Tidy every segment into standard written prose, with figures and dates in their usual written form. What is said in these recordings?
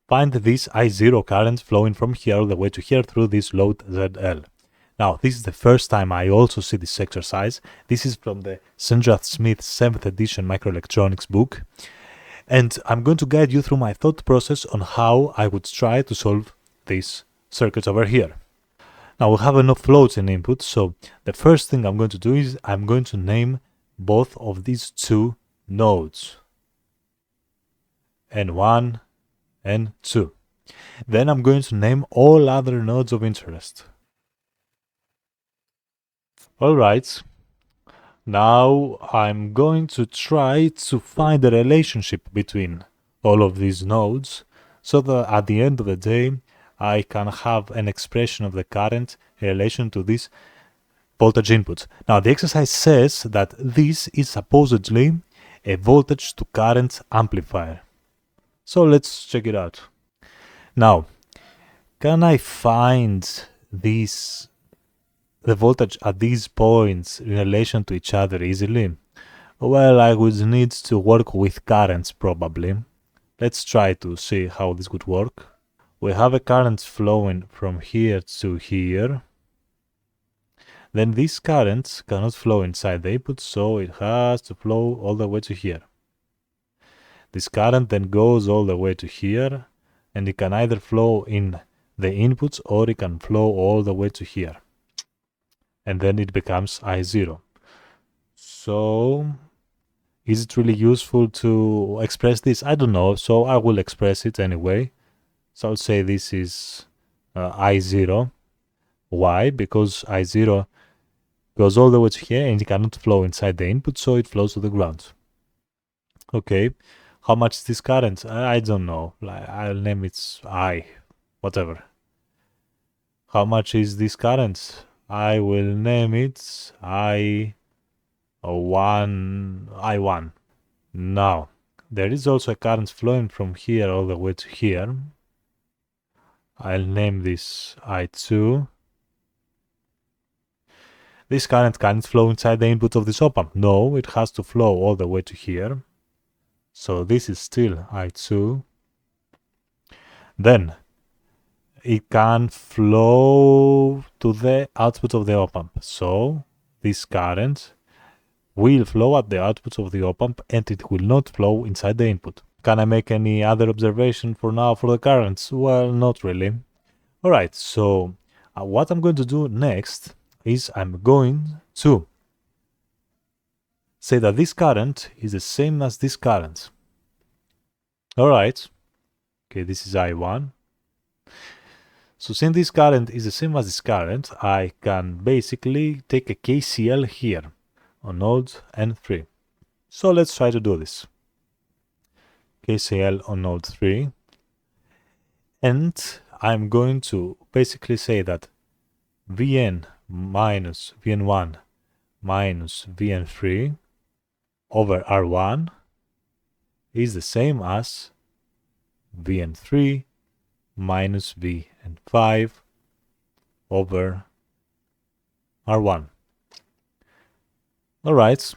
find this I0 current flowing from here all the way to here through this load ZL. Now, this is the first time I also see this exercise. This is from the Sendra-Smith 7th edition Microelectronics book. And I'm going to guide you through my thought process on how I would try to solve these circuits over here. Now, we have enough floats in input, so the first thing I'm going to do is I'm going to name both of these two nodes. N1, N2. Then I'm going to name all other nodes of interest. Alright, now I'm going to try to find a relationship between all of these nodes so that at the end of the day I can have an expression of the current in relation to this voltage input. Now the exercise says that this is supposedly a voltage to current amplifier. So let's check it out. Now, can I find the voltage at these points in relation to each other easily? Well, I would need to work with currents probably. Let's try to see how this would work. We have a current flowing from here to here. Then this current cannot flow inside the input, so it has to flow all the way to here. This current then goes all the way to here, and it can either flow in the inputs or it can flow all the way to here. And then it becomes I0. So, is it really useful to express this? I don't know, so I will express it anyway. So I'll say this is I0. Why? Because I0 goes all the way to here and it cannot flow inside the input, so it flows to the ground. Okay, how much is this current? I don't know. I'll name it I, whatever. How much is this current? I will name it I1. Now, there is also a current flowing from here all the way to here. I'll name this I2. This current can't flow inside the input of this op-amp. No, it has to flow all the way to here. So this is still I2. Then, it can flow to the output of the op-amp. So, this current will flow at the output of the op-amp and it will not flow inside the input. Can I make any other observation for now for the currents? Well, not really. Alright, so what I'm going to do next is I'm going to say that this current is the same as this current. Alright, okay, this is I1. So since this current is the same as this current, I can basically take a KCL here on node N3. So let's try to do this. KCL on node 3. And I'm going to basically say that Vn minus Vn1 minus Vn3 over R1 is the same as Vn3 minus Vn5 over R1. Alright,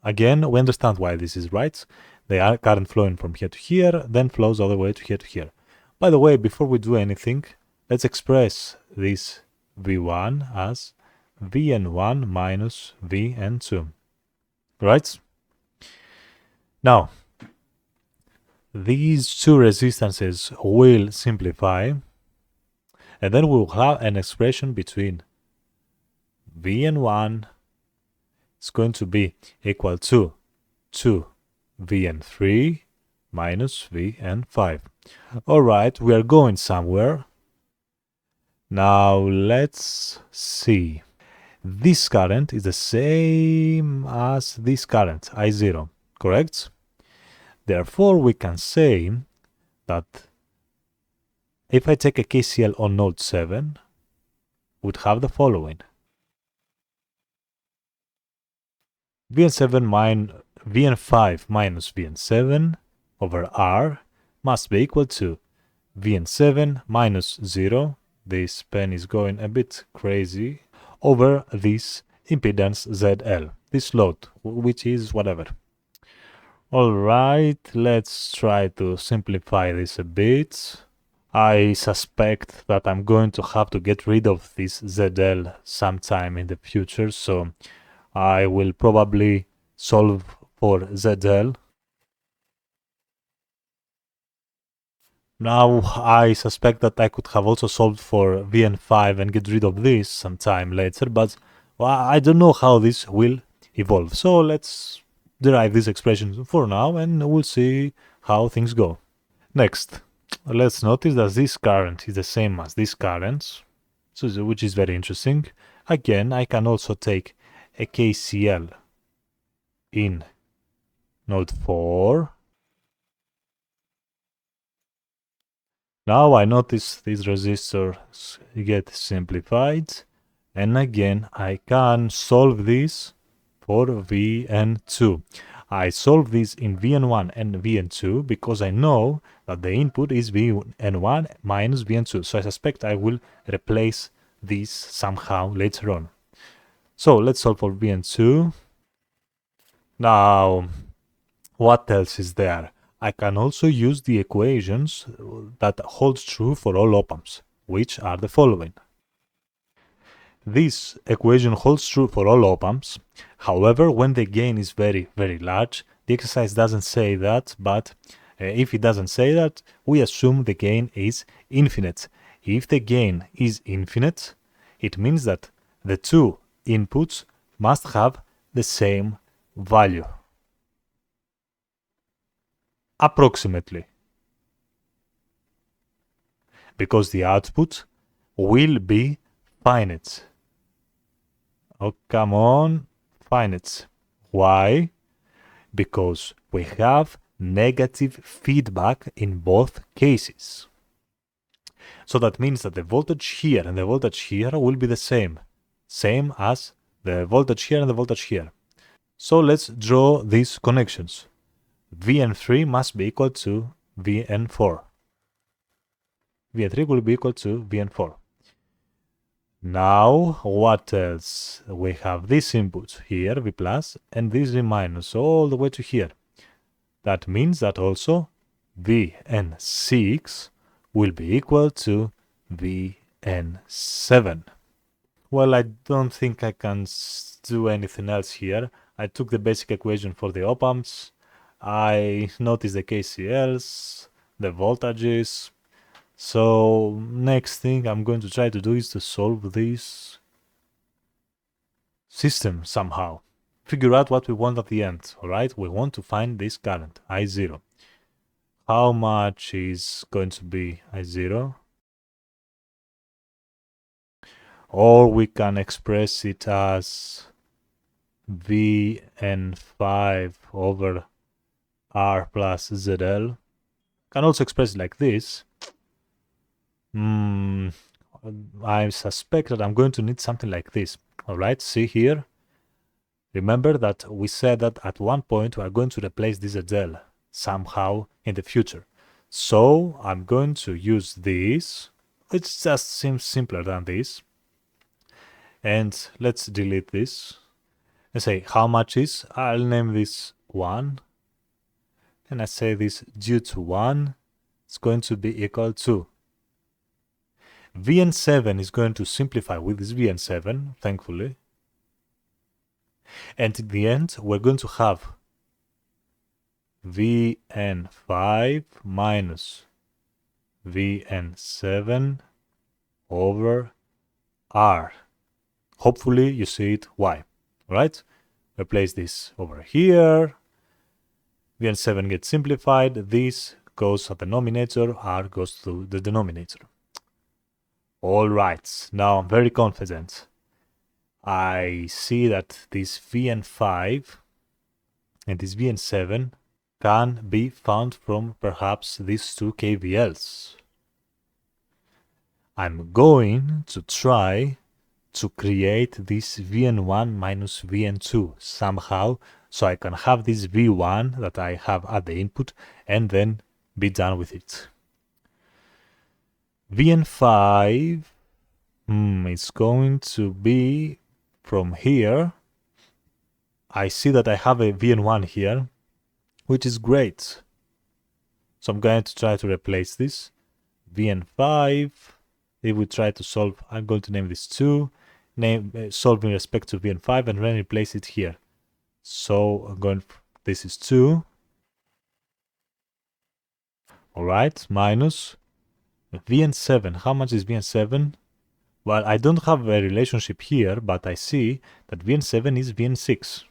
again, we understand why this is right. The current flowing from here to here, then flows all the way to here to here. By the way, before we do anything, let's express this V1 as Vn1 minus Vn2. Right? Now, these two resistances will simplify, and then we will have an expression between Vn1 is going to be equal to 2 Vn3 minus Vn5. Alright, we are going somewhere. Now let's see. This current is the same as this current, I0, correct? Therefore, we can say that if I take a KCL on node 7, would have the following. Vn5 minus Vn7 over R must be equal to Vn7 minus 0, this pen is going a bit crazy, over this impedance ZL, this load, which is whatever. Alright, let's try to simplify this a bit. I suspect that I'm going to have to get rid of this ZL sometime in the future, so I will probably solve for ZL. Now I suspect that I could have also solved for VN5 and get rid of this sometime later, but well, I don't know how this will evolve. So let's derive this expression for now and we'll see how things go. Next, let's notice that this current is the same as this current, so which is very interesting. Again, I can also take a KCL in node 4. Now I notice these resistors get simplified, and again I can solve this for Vn2. I solve this in Vn1 and Vn2 because I know that the input is Vn1 minus Vn2, so I suspect I will replace this somehow later on. So let's solve for Vn2. Now, what else is there? I can also use the equations that hold true for all op-amps, which are the following. This equation holds true for all op-amps. However, when the gain is very, very large, the exercise doesn't say that, but if it doesn't say that, we assume the gain is infinite. If the gain is infinite, it means that the two inputs must have the same value. Approximately. Because the output will be finite. Oh, come on, finite. Why? Because we have negative feedback in both cases. So that means that the voltage here and the voltage here will be the same. Same as the voltage here and the voltage here. So let's draw these connections. Vn3 must be equal to Vn4. Vn3 will be equal to Vn4. Now, what else? We have this input here, V plus, and this V minus, all the way to here. That means that also Vn6 will be equal to Vn7. Well, I don't think I can do anything else here. I took the basic equation for the op-amps. I noticed the KCLs, the voltages. So next thing I'm going to try to do is to solve this system somehow. Figure out what we want at the end, alright? We want to find this current, I0. How much is going to be I0? Or we can express it as Vn5 over R plus ZL. Can also express it like this. I suspect that I'm going to need something like this. Alright, see here. Remember that we said that at one point we are going to replace this ZL somehow in the future. So I'm going to use this. It just seems simpler than this. And let's delete this. And say how much is, I'll name this 1. And I say this due to 1, it's going to be equal to Vn7 is going to simplify with this Vn7, thankfully. And in the end, we're going to have Vn5 minus Vn7 over R. Hopefully you see it Y, right? Replace this over here. Vn7 gets simplified. This goes at the denominator. R goes to the denominator. Alright, now I'm very confident. I see that this Vn5 and this Vn7 can be found from perhaps these two KVLs. I'm going to try to create this Vn1 minus Vn2 somehow, so I can have this V1 that I have at the input and then be done with it. Vn5 it's going to be from here. I see that I have a Vn1 here, which is great. So I'm going to try to replace this. Vn5. If we try to solve, I'm going to name this 2. Solve in respect to Vn5 and then replace it here. So I'm going, this is 2. Alright, minus Vn7. How much is Vn7? Well, I don't have a relationship here, but I see that Vn7 is Vn6.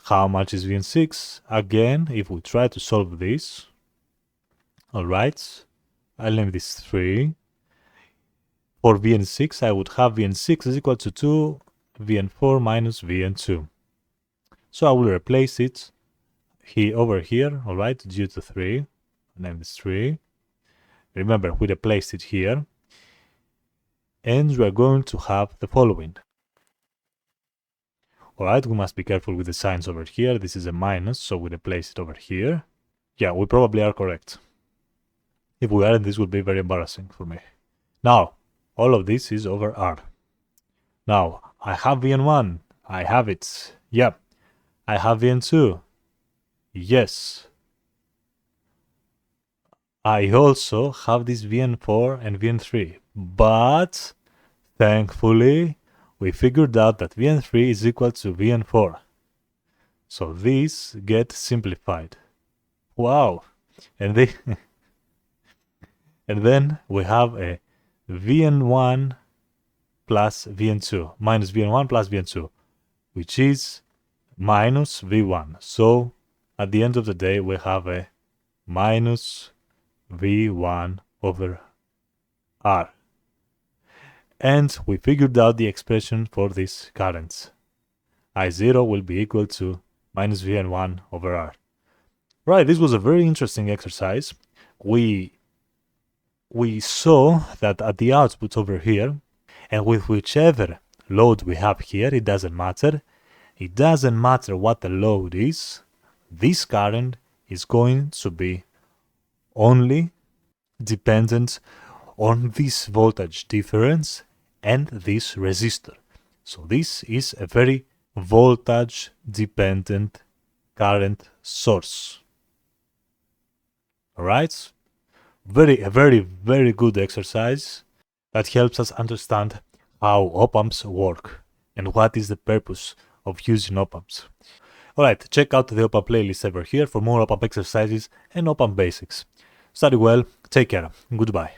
How much is Vn6? Again, if we try to solve this, alright, I'll name this 3. For Vn6, I would have Vn6 is equal to 2 Vn4 minus Vn2. So I will replace it over here, alright, due to 3. I'll name this 3. Remember, we replaced it here. And we are going to have the following. Alright, we must be careful with the signs over here. This is a minus, so we replace it over here. Yeah, we probably are correct. If we aren't, this would be very embarrassing for me. Now, all of this is over R. Now, I have Vn1. I have it. Yep. I have Vn2. Yes. I also have this Vn4 and Vn3. But, thankfully, we figured out that Vn3 is equal to Vn4. So this gets simplified. Wow. And then we have a Vn1 plus Vn2, minus Vn1 plus Vn2, which is minus V1. So at the end of the day, we have a minus V1 over R. And we figured out the expression for these currents. I0 will be equal to minus Vn1 over R. Right, this was a very interesting exercise. We saw that at the output over here, and with whichever load we have here, it doesn't matter. It doesn't matter what the load is. This current is going to be only dependent on this voltage difference and this resistor. So this is a very voltage dependent current source. Alright? A very good exercise that helps us understand how op-amps work and what is the purpose of using op-amps. Alright, check out the op-amp playlist over here for more op-amp exercises and op-amp basics. Study well, take care, goodbye.